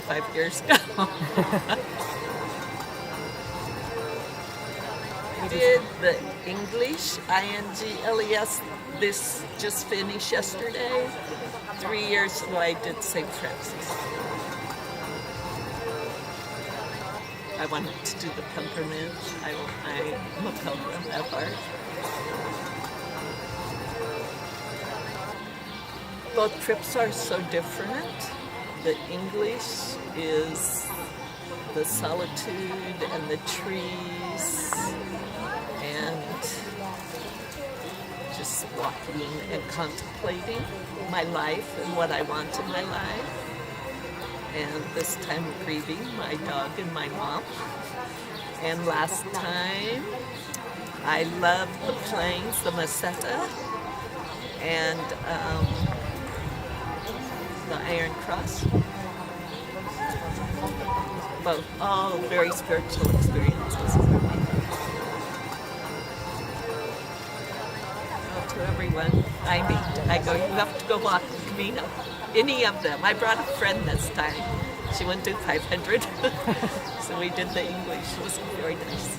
25 years ago. We did the English, INGLES, this just finished yesterday. 3 years ago I did St. Francis. I wanted to do the pilgrimage. I'm a pilgrim at heart. Both trips are so different. The English is the solitude and the trees and just walking and contemplating my life and what I want in my life. And this time grieving my dog and my mom. And last time I loved the plains, the Meseta, and the Iron Cross. Both, all very spiritual experiences for me. To everyone I meet, I go, you have to go walk the Camino. Any of them. I brought a friend this time. She went to 500. So we did the English. It was very nice.